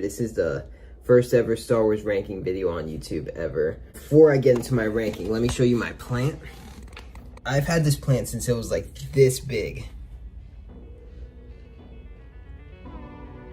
This is the first ever Star Wars ranking video on YouTube ever. Before I get into my ranking, let me show you my plant. I've had this plant since it was like this big.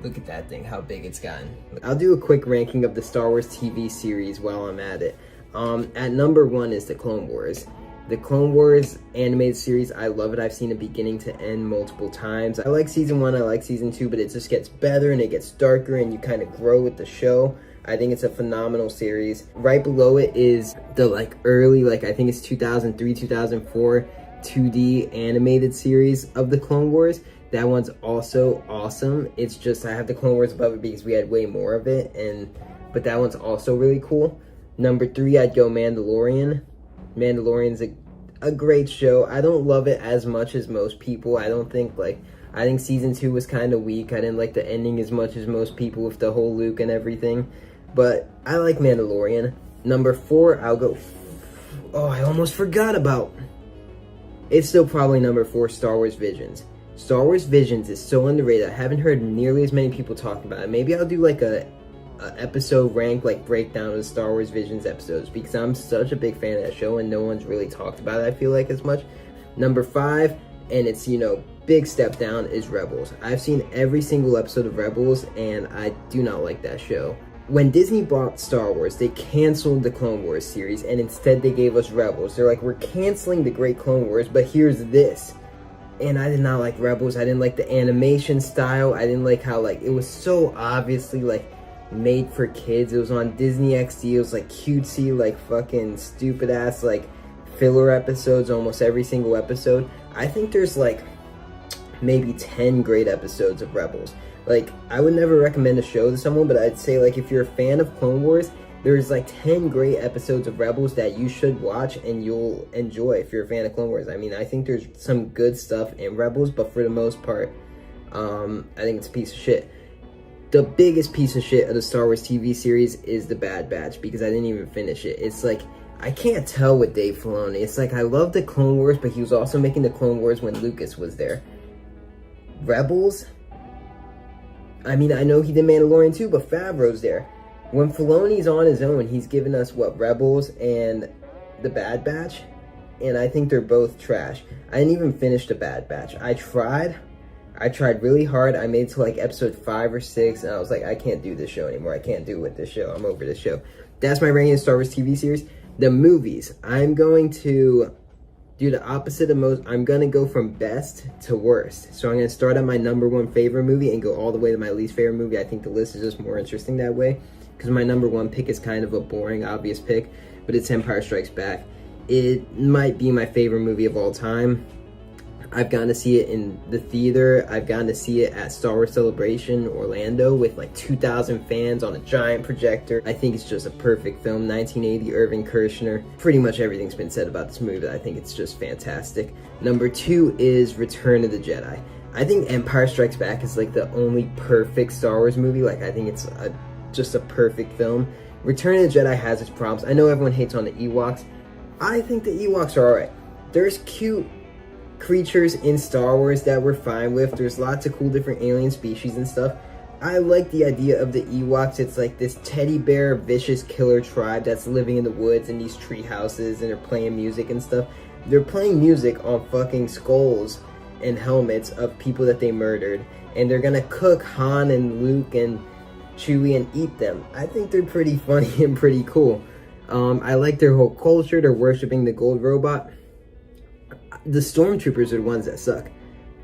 Look at that thing, how big it's gotten. I'll do a quick ranking of the Star Wars TV series while I'm at it. At number 1 is the Clone Wars. The Clone Wars animated series, I love it. I've seen it beginning to end multiple times. I like season 1, I like season 2, but it just gets better and it gets darker and you kind of grow with the show. I think it's a phenomenal series. Right below it is the early, I think it's 2003, 2004 2D animated series of the Clone Wars. That one's also awesome. It's just, I have the Clone Wars above it because we had way more of it, but that one's also really cool. Number 3, I'd go Mandalorian. Mandalorian's a great show. I don't love it as much as most people. I think season 2 was kind of weak. I didn't like the ending as much as most people with the whole Luke and everything. But I like Mandalorian. Number 4, I'll go... Oh, I almost forgot about... It's still probably number 4, Star Wars Visions. Star Wars Visions is so underrated. I haven't heard nearly as many people talk about it. Maybe I'll do a episode rank, breakdown of the Star Wars Visions episodes, because I'm such a big fan of that show and no one's really talked about it, I feel like, as much. Number 5, and it's, big step down, is Rebels. I've seen every single episode of Rebels and I do not like that show. When Disney bought Star Wars, they canceled the Clone Wars series and instead they gave us Rebels. They're like, we're canceling the great Clone Wars, but here's this. And I did not like Rebels. I didn't like the animation style. I didn't like how it was so obviously made for kids. It was on Disney XD. It was cutesy, fucking stupid ass filler episodes almost every single episode. I think there's maybe 10 great episodes of Rebels. I would never recommend a show to someone, but I'd say if you're a fan of Clone Wars, there's 10 great episodes of Rebels that you should watch and you'll enjoy if you're a fan of Clone Wars. I mean, I think there's some good stuff in Rebels, but for the most part, I think it's a piece of shit. The biggest piece of shit of the Star Wars TV series is The Bad Batch, because I didn't even finish it. It's I can't tell with Dave Filoni. It's I love the Clone Wars, but he was also making the Clone Wars when Lucas was there. Rebels? I mean, I know he did Mandalorian too, but Favreau's there. When Filoni's on his own, he's given us, Rebels and The Bad Batch? And I think they're both trash. I didn't even finish The Bad Batch. I tried really hard. I made it to episode 5 or 6, and I was I can't do this show anymore. I can't do it with this show. I'm over this show. That's my ranking of Star Wars TV series. The movies, I'm going to do the opposite of most. I'm going to go from best to worst. So I'm going to start at my number 1 favorite movie and go all the way to my least favorite movie. I think the list is just more interesting that way, because my number 1 pick is kind of a boring, obvious pick, but it's Empire Strikes Back. It might be my favorite movie of all time. I've gotten to see it in the theater. I've gotten to see it at Star Wars Celebration Orlando with 2,000 fans on a giant projector. I think it's just a perfect film. 1980, Irving Kershner. Pretty much everything's been said about this movie, but I think it's just fantastic. Number 2 is Return of the Jedi. I think Empire Strikes Back is the only perfect Star Wars movie. I think it's just a perfect film. Return of the Jedi has its problems. I know everyone hates on the Ewoks. I think the Ewoks are alright. There's cute creatures in Star Wars that we're fine with. There's lots of cool different alien species and stuff. I like the idea of the Ewoks. It's this teddy bear vicious killer tribe that's living in the woods in these tree houses, and they're playing music and stuff. They're playing music on fucking skulls and helmets of people that they murdered, and they're gonna cook Han and Luke and Chewie and eat them. I think they're pretty funny and pretty cool. I like their whole culture. They're worshipping the gold robot. The stormtroopers are the ones that suck.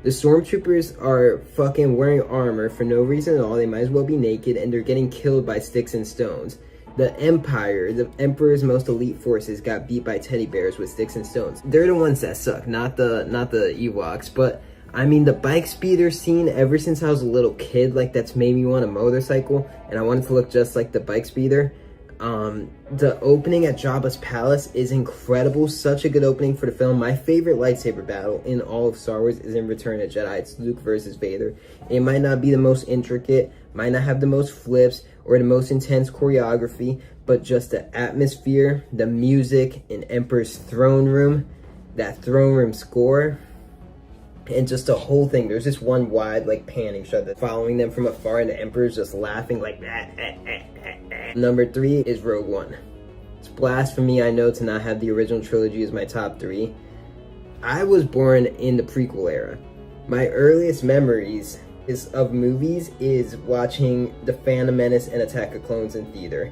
The stormtroopers are fucking wearing armor for no reason at all. They might as well be naked, and they're getting killed by sticks and stones. The Empire, the Emperor's most elite forces, got beat by teddy bears with sticks and stones. They're the ones that suck, not the Ewoks. But I mean, the bike speeder scene, ever since I was a little kid, that's made me want a motorcycle, and I wanted to look just like the bike speeder. The opening at Jabba's palace is incredible. Such a good opening for the film. My favorite lightsaber battle in all of Star Wars is in Return of the Jedi. It's Luke versus Vader. It might not be the most intricate, might not have the most flips or the most intense choreography, but just the atmosphere, the music in Emperor's throne room, that throne room score, And just the whole thing, there's this one wide like panning shot that's following them from afar, and the Emperor's just laughing like that. Number 3 is Rogue One. It's blasphemy, I know, to not have the original trilogy as my top 3. I was born in the prequel era. My earliest memories of movies is watching The Phantom Menace and Attack of Clones in theater,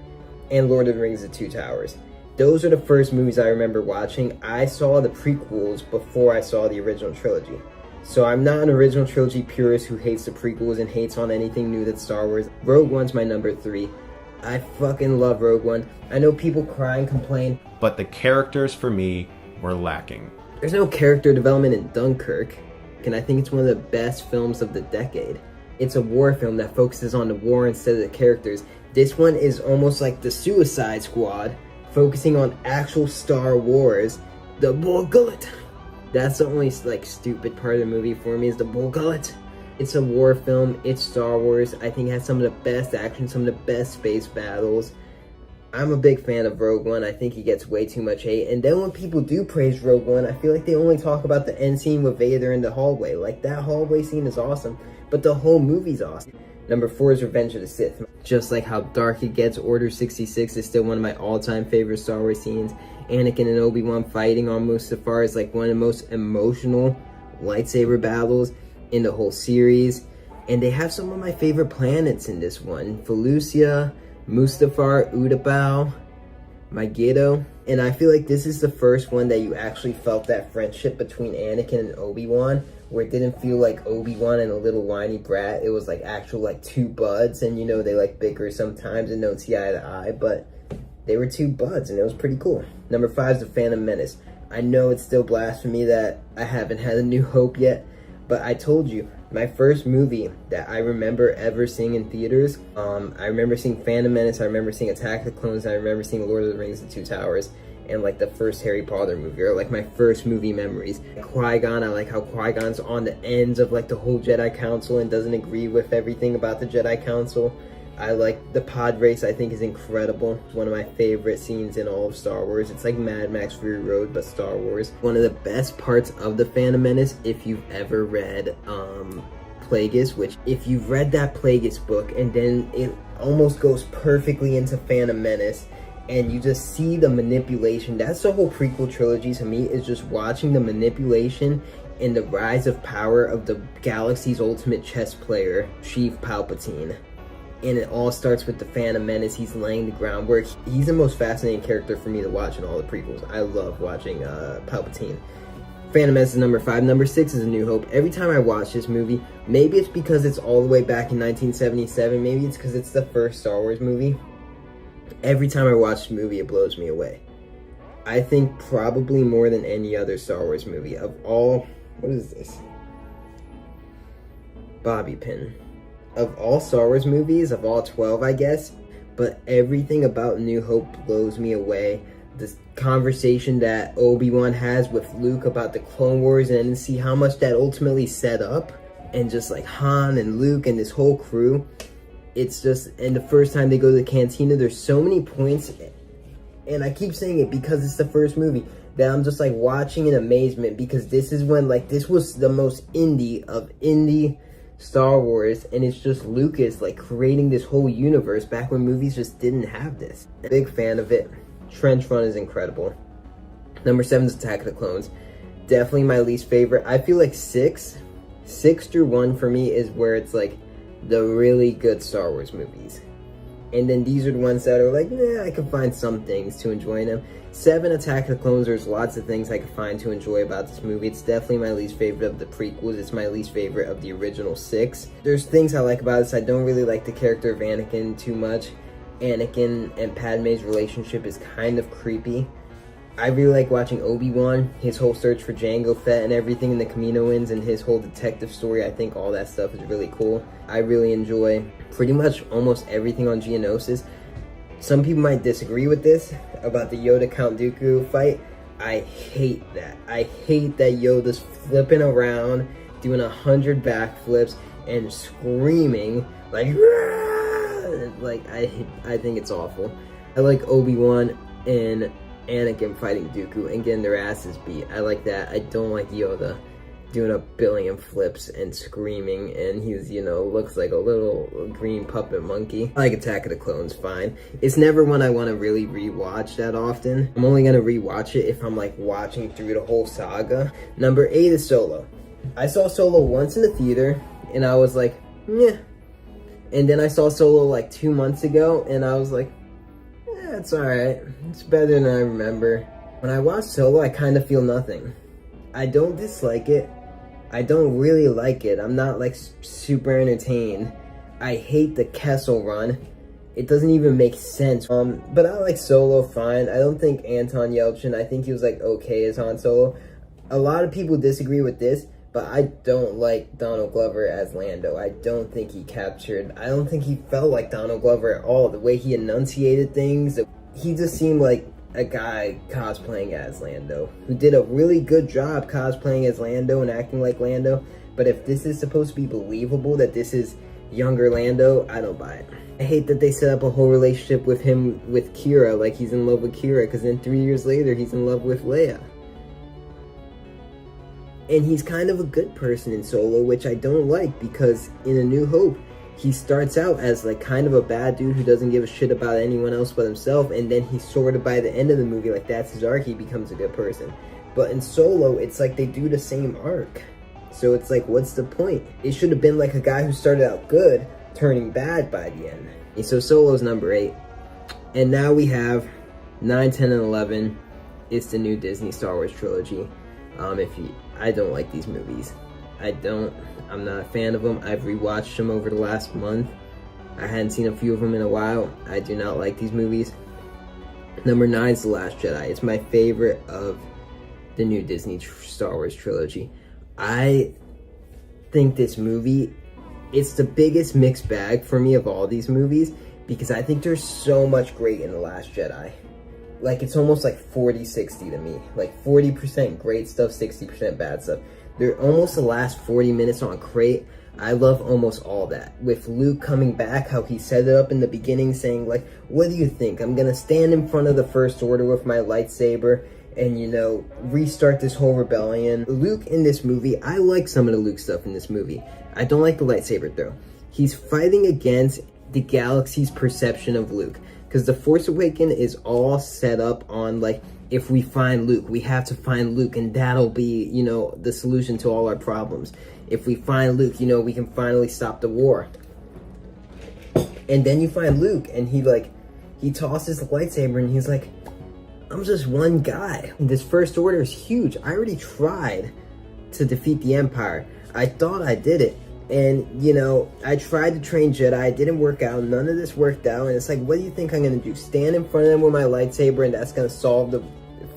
and Lord of the Rings: The Two Towers. Those are the first movies I remember watching. I saw the prequels before I saw the original trilogy. So I'm not an original trilogy purist who hates the prequels and hates on anything new that's Star Wars. Rogue One's my number 3. I fucking love Rogue One. I know people cry and complain, but the characters for me were lacking. There's no character development in Dunkirk, and I think it's one of the best films of the decade. It's a war film that focuses on the war instead of the characters. This one is almost like the Suicide Squad, focusing on actual Star Wars. The bull gullet. That's the only like stupid part of the movie for me, is the bull gullet. It's a war film, it's Star Wars. I think it has some of the best action, some of the best space battles. I'm a big fan of Rogue One. I think he gets way too much hate. And then when people do praise Rogue One, I feel like they only talk about the end scene with Vader in the hallway. Like, that hallway scene is awesome, but the whole movie's awesome. Number 4 is Revenge of the Sith. Just like how dark it gets, Order 66 is still one of my all-time favorite Star Wars scenes. Anakin and Obi-Wan fighting on Mustafar is like one of the most emotional lightsaber battles in the whole series. And they have some of my favorite planets in this one. Felucia, Mustafar, Utapau, Megiddo. And I feel like this is the first one that you actually felt that friendship between Anakin and Obi-Wan, where it didn't feel like Obi-Wan and a little whiny brat. It was like actual like two buds, and you know they like bicker sometimes and don't see eye to eye, but they were two buds and it was pretty cool. Number 5 is The Phantom Menace. I know it's still blasphemy that I haven't had A New Hope yet, but I told you, my first movie that I remember ever seeing in theaters, I remember seeing Phantom Menace, I remember seeing Attack of the Clones, I remember seeing Lord of the Rings: The Two Towers, and like the first Harry Potter movie, or like my first movie memories. Qui-Gon, I like how Qui-Gon's on the ends of like the whole Jedi Council and doesn't agree with everything about the Jedi Council. I like the pod race, I think is incredible. It's one of my favorite scenes in all of Star Wars. It's like Mad Max Fury Road, but Star Wars. One of the best parts of The Phantom Menace, if you've ever read Plagueis, which if you've read that Plagueis book and then it almost goes perfectly into Phantom Menace, and you just see the manipulation. That's the whole prequel trilogy to me, is just watching the manipulation and the rise of power of the galaxy's ultimate chess player, Sheev Palpatine. And it all starts with the Phantom Menace. He's laying the groundwork. He's the most fascinating character for me to watch in all the prequels. I love watching Palpatine. Phantom Menace is number 5. Number 6 is A New Hope. Every time I watch this movie, maybe it's because it's all the way back in 1977. Maybe it's because it's the first Star Wars movie. Every time I watch the movie, it blows me away. I think probably more than any other Star Wars movie. Of all... What is this? Bobby pin. Of all Star Wars movies, of all 12, I guess, but everything about New Hope blows me away. This conversation that Obi-Wan has with Luke about the Clone Wars, and then see how much that ultimately set up, and just like Han and Luke and this whole crew. It's just, and the first time they go to the cantina, there's so many points, and I keep saying it because it's the first movie, that I'm just like watching in amazement, because this is when, like, this was the most indie of indie Star Wars, and it's just Lucas like creating this whole universe back when movies just didn't have this. Big fan of it. Trench Run is incredible. Number 7 is Attack of the Clones. Definitely my least favorite. I feel like 6 through 1 for me is where it's like the really good Star Wars movies. And then these are the ones that are like, I can find some things to enjoy in them. 7, Attack of the Clones, there's lots of things I can find to enjoy about this movie. It's definitely my least favorite of the prequels. It's my least favorite of the original 6. There's things I like about this. I don't really like the character of Anakin too much. Anakin and Padme's relationship is kind of creepy. I really like watching Obi-Wan, his whole search for Jango Fett and everything in the Kaminoans, and his whole detective story. I think all that stuff is really cool. I really enjoy pretty much almost everything on Geonosis. Some people might disagree with this about the Yoda Count Dooku fight. I hate that. I hate that Yoda's flipping around, doing 100 backflips and screaming like, "Rah!" Like I think it's awful. I like Obi-Wan and Anakin fighting Dooku and getting their asses beat. I like that. I don't like Yoda. doing a billion flips and screaming, and he's, looks like a little green puppet monkey. I like Attack of the Clones fine. It's never one I want to really rewatch that often. I'm only going to rewatch it if I'm like watching through the whole saga. Number 8 is Solo. I saw Solo once in the theater, and I was like, yeah. And then I saw Solo like 2 months ago, and I was like, yeah, it's alright. It's better than I remember. When I watch Solo, I kind of feel nothing. I don't dislike it. I don't really like it. I'm not like super entertained. I hate the Kessel Run. It doesn't even make sense. But I like Solo fine. I don't think Anton Yelchin, I think he was like okay as Han Solo. A lot of people disagree with this, but I don't like Donald Glover as Lando. I don't think he felt like Donald Glover at all. The way he enunciated things, he just seemed like a guy cosplaying as Lando, who did a really good job cosplaying as Lando and acting like Lando. But if this is supposed to be believable that this is younger Lando, I don't buy it. I hate that they set up a whole relationship with him with Kira, like he's in love with Kira, because then 3 years later he's in love with Leia. And he's kind of a good person in Solo, which I don't like, because in A New Hope, he starts out as like kind of a bad dude who doesn't give a shit about anyone else but himself, and then he sort of by the end of the movie, like that's his arc, he becomes a good person. But in Solo, it's like they do the same arc. So it's like, what's the point? It should have been like a guy who started out good, turning bad by the end. And so Solo's number 8. And now we have 9, 10, and 11. It's the new Disney Star Wars trilogy. I don't like these movies. I'm not a fan of them. I've rewatched them over the last month. I hadn't seen a few of them in a while. I do not like these movies. Number 9 is The Last Jedi. It's my favorite of the new Disney Star Wars trilogy. I think this movie, it's the biggest mixed bag for me of all these movies, because I think there's so much great in The Last Jedi. Like, it's almost like 40-60 to me. Like, 40% great stuff, 60% bad stuff. They're almost the last 40 minutes on crate. I love almost all that. With Luke coming back, how he set it up in the beginning, saying, like, what do you think? I'm gonna stand in front of the First Order with my lightsaber and, restart this whole rebellion. Luke in this movie, I like some of the Luke stuff in this movie. I don't like the lightsaber throw. He's fighting against the galaxy's perception of Luke. Because The Force Awakens is all set up on, like, if we find Luke, we have to find Luke, and that'll be, the solution to all our problems. If we find Luke, we can finally stop the war. And then you find Luke, and he tosses the lightsaber, and he's like, I'm just one guy. This First Order is huge. I already tried to defeat the Empire. I thought I did it. And, I tried to train Jedi, it didn't work out, none of this worked out, and it's like, what do you think I'm gonna do? Stand in front of them with my lightsaber and that's gonna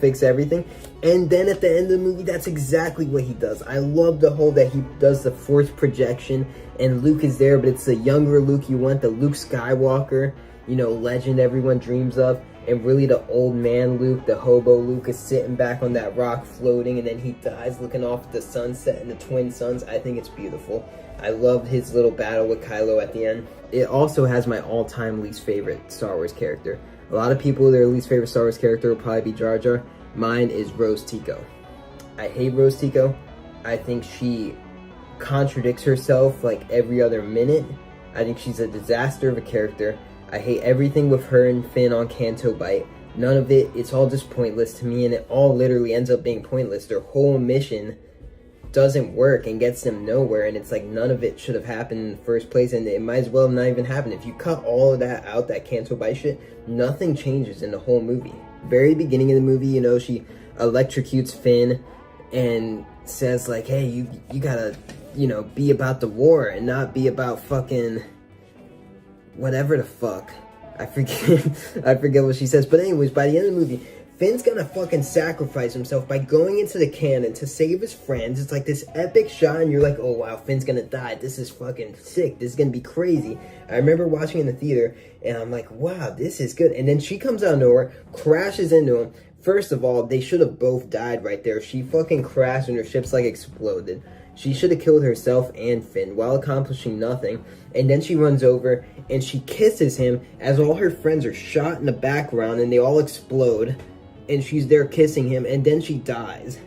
fix everything? And then at the end of the movie, that's exactly what he does. I love the whole that he does the force projection, and Luke is there, but it's the younger Luke you want, the Luke Skywalker, legend everyone dreams of. And really the old man Luke, the hobo Luke, is sitting back on that rock floating, and then he dies looking off at the sunset and the twin suns. I think it's beautiful. I loved his little battle with Kylo at the end. It also has my all-time least favorite Star Wars character. A lot of people, their least favorite Star Wars character will probably be Jar Jar. Mine is Rose Tico. I hate Rose Tico. I think she contradicts herself like every other minute. I think she's a disaster of a character. I hate everything with her and Finn on Canto Bight. None of it, it's all just pointless to me, and it all literally ends up being pointless. Their whole mission doesn't work and gets them nowhere, and it's like none of it should have happened in the first place, and it might as well not even happen. If you cut all of that out, that Canto Bight shit, nothing changes in the whole movie. Very beginning of the movie, she electrocutes Finn and says like, hey, you gotta, be about the war and not be about fucking whatever the fuck. I forget what she says. But anyways, by the end of the movie, Finn's gonna fucking sacrifice himself by going into the cannon to save his friends. It's like this epic shot, and you're like, oh wow, Finn's gonna die. This is fucking sick. This is gonna be crazy. I remember watching in the theater, and I'm like, wow, this is good. And then she comes out of nowhere, crashes into him. First of all, they should have both died right there. She fucking crashed and her ship's like exploded. She should have killed herself and Finn while accomplishing nothing. And then she runs over and she kisses him as all her friends are shot in the background and they all explode. And she's there kissing him, and then she dies.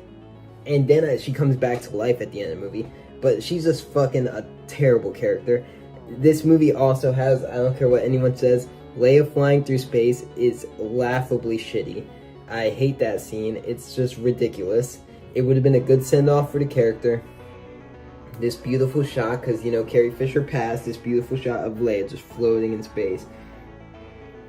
And then she comes back to life at the end of the movie. But she's just fucking a terrible character. This movie also has, I don't care what anyone says, Leia flying through space is laughably shitty. I hate that scene. It's just ridiculous. It would have been a good send-off for the character. This beautiful shot, because, you know, Carrie Fisher passed, this beautiful shot of Leia just floating in space.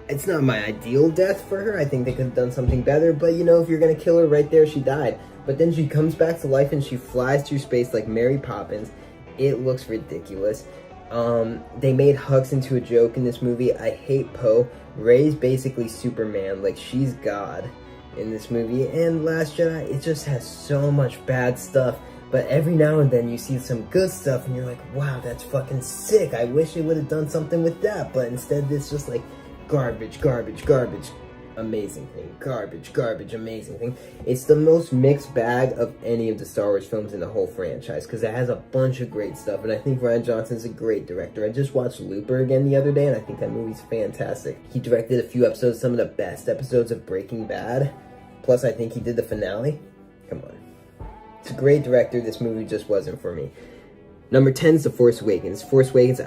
It's not my ideal death for her. I think they could have done something better, but, you know, if you're going to kill her right there, she died. But then she comes back to life and she flies through space like Mary Poppins. It looks ridiculous. They made Hux into a joke in this movie. I hate Poe. Rey's basically Superman, like she's God in this movie. And Last Jedi, it just has so much bad stuff. But every now and then you see some good stuff and you're like, wow, that's fucking sick. I wish they would have done something with that. But instead it's just like garbage, garbage, garbage. Amazing thing. Garbage, garbage, amazing thing. It's the most mixed bag of any of the Star Wars films in the whole franchise because it has a bunch of great stuff, and I think Rian Johnson's a great director. I just watched Looper again the other day, and I think that movie's fantastic. He directed a few episodes, some of the best episodes of Breaking Bad. Plus, I think he did the finale. Come on. It's a great director. This movie just wasn't for me. Number 10 is The Force Awakens. Force Awakens,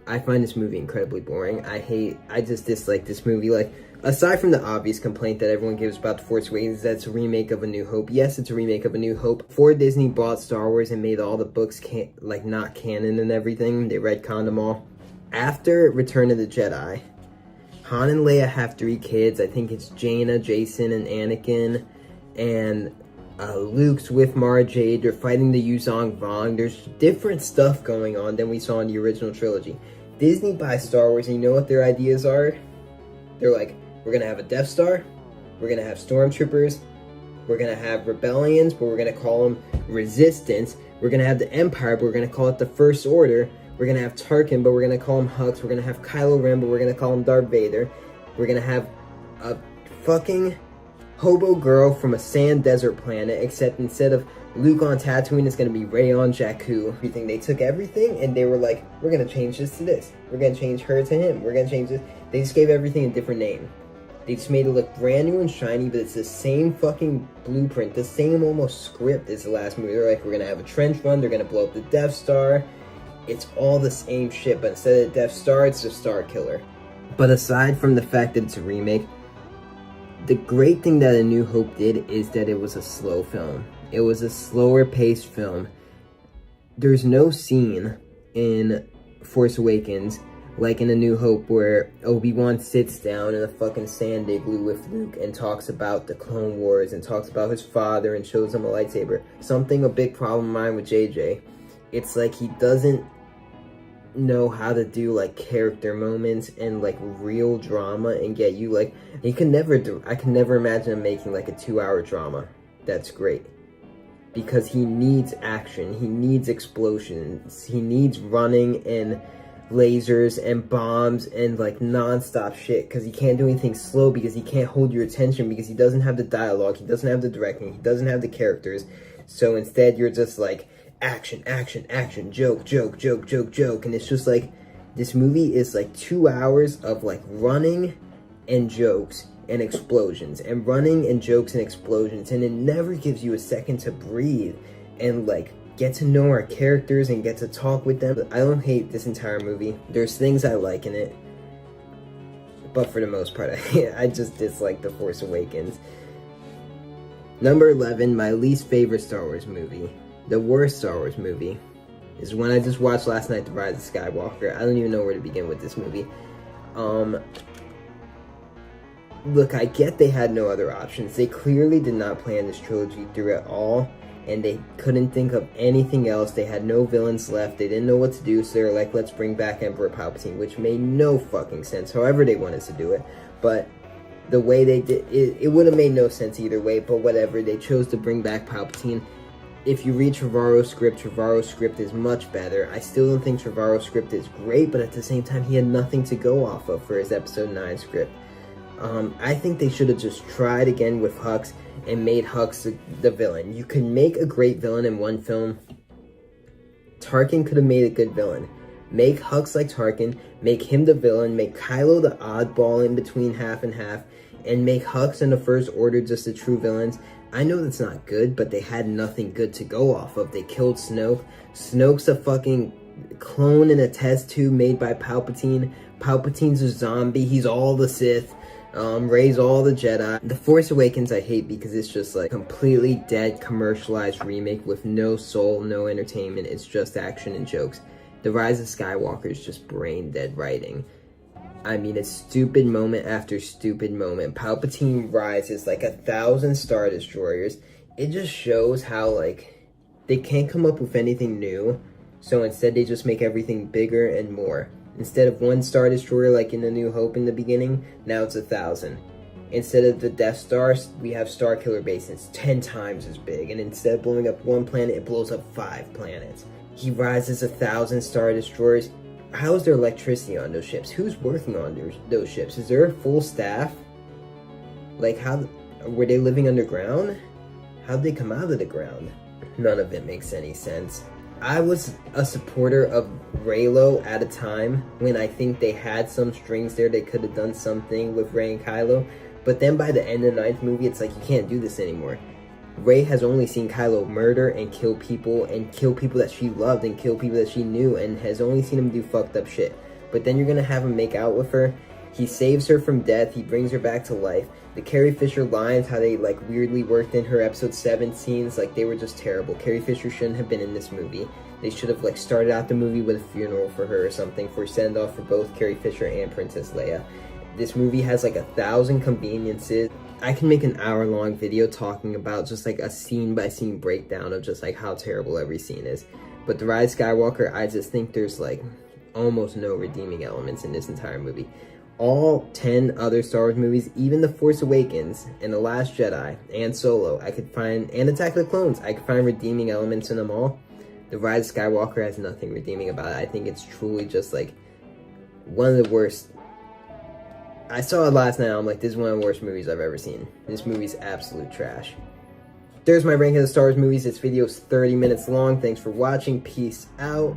I find this movie incredibly boring. I just dislike this movie. Like, aside from the obvious complaint that everyone gives about The Force Awakens, that it's a remake of A New Hope. Yes, it's a remake of A New Hope. Before Disney bought Star Wars and made all the books not canon and everything, they retconned them all. After Return of the Jedi, Han and Leia have 3 kids. I think it's Jaina, Jason, and Anakin. And Luke's with Mara Jade. They're fighting the Yuzong Vong. There's different stuff going on than we saw in the original trilogy. Disney buys Star Wars, and you know what their ideas are? They're like, we're going to have a Death Star, we're going to have Stormtroopers, we're going to have Rebellions, but we're going to call them Resistance, we're going to have the Empire, but we're going to call it the First Order, we're going to have Tarkin, but we're going to call him Hux, we're going to have Kylo Ren, but we're going to call him Darth Vader, we're going to have a fucking hobo girl from a sand desert planet, except instead of Luke on Tatooine, it's going to be Rey on Jakku. Everything. They took everything and they were like, we're going to change this to this. We're going to change her to him. We're going to change this. They just gave everything a different name. They just made it look brand new and shiny, but it's the same fucking blueprint, the same almost script as the last movie. They're like, we're going to have a trench run. They're going to blow up the Death Star. It's all the same shit, but instead of the Death Star, it's the Star Killer. But aside from the fact that it's a remake, the great thing that A New Hope did is that it was a slow film. It was a slower paced film. There's no scene in Force Awakens like in A New Hope where Obi-Wan sits down in a fucking sand igloo with Luke and talks about the Clone Wars and talks about his father and shows him a lightsaber. Something a big problem of mine with JJ. It's like he doesn't know how to do like character moments and like real drama and get you like, he can never do, I can never imagine him making like a 2-hour drama that's great. Because he needs action, he needs explosions, he needs running and lasers and bombs and like non-stop shit, because he can't do anything slow, because he can't hold your attention, because he doesn't have the dialogue, he doesn't have the directing, he doesn't have the characters. So instead you're just like action, action, action, joke, joke, joke, joke, joke, and it's just like, this movie is like 2 hours of like running and jokes and explosions and running and jokes and explosions, and it never gives you a second to breathe and like get to know our characters and get to talk with them. I don't hate this entire movie. There's things I like in it, but for the most part I just dislike The Force Awakens. Number 11, my least favorite Star Wars movie, the worst Star Wars movie, is one I just watched last night, The Rise of Skywalker. I don't even know where to begin with this movie. Look, I get they had no other options. They clearly did not plan this trilogy through at all, and they couldn't think of anything else. They had no villains left. They didn't know what to do, so they were like, let's bring back Emperor Palpatine, which made no fucking sense, however they wanted to do it. But the way they did it, it would have made no sense either way, but whatever. They chose to bring back Palpatine. If you read Trevorrow's script is much better. I still don't think Trevorrow's script is great, but at the same time, he had nothing to go off of for his Episode 9 script. I think they should have just tried again with Hux and made Hux the villain. You can make a great villain in one film. Tarkin could have made a good villain. Make Hux like Tarkin, make him the villain, make Kylo the oddball in between half and half, and make Hux and the First Order just the true villains. I know that's not good, but they had nothing good to go off of. They killed Snoke. Snoke's a fucking clone in a test tube made by Palpatine. Palpatine's a zombie. He's all the Sith. Rey's all the Jedi. The Force Awakens I hate because it's just like completely dead commercialized remake with no soul, no entertainment. It's just action and jokes. The Rise of Skywalker is just brain dead writing. I mean, it's stupid moment after stupid moment. Palpatine rises like 1,000 Star Destroyers. It just shows how like they can't come up with anything new. So instead they just make everything bigger and more. Instead of 1 Star Destroyer like in the New Hope in the beginning, now it's 1,000. Instead of the Death Star, we have Starkiller Base, and it's 10 times as big. And instead of blowing up 1 planet, it blows up 5 planets. He rises 1,000 Star Destroyers. How is there electricity on those ships? Who's working on those ships? Is there a full staff? Like, how were they living underground? How'd they come out of the ground? None of it makes any sense. I was a supporter of Reylo at a time when I think they had some strings there. They could have done something with Rey and Kylo. But then by the end of the 9th movie, it's like, you can't do this anymore. Rey has only seen Kylo murder and kill people that she loved and kill people that she knew, and has only seen him do fucked up shit. But then you're gonna have him make out with her. He saves her from death. He brings her back to life. The Carrie Fisher lines, how they like weirdly worked in her episode 7 scenes, like they were just terrible. Carrie Fisher shouldn't have been in this movie. They should have like started out the movie with a funeral for her or something, for a send off for both Carrie Fisher and Princess Leia. This movie has like 1,000 conveniences. I can make an hour-long video talking about just like a scene-by-scene breakdown of just like how terrible every scene is. But The Rise of Skywalker, I just think there's like almost no redeeming elements in this entire movie. All 10 other Star Wars movies, even The Force Awakens and The Last Jedi and Solo, I could find, and Attack of the Clones, I could find redeeming elements in them all. The Rise of Skywalker has nothing redeeming about it. I think it's truly just like one of the worst. I saw it last night. I'm like, this is one of the worst movies I've ever seen. This movie's absolute trash. There's my ranking of the Star Wars movies. This video is 30 minutes long. Thanks for watching. Peace out.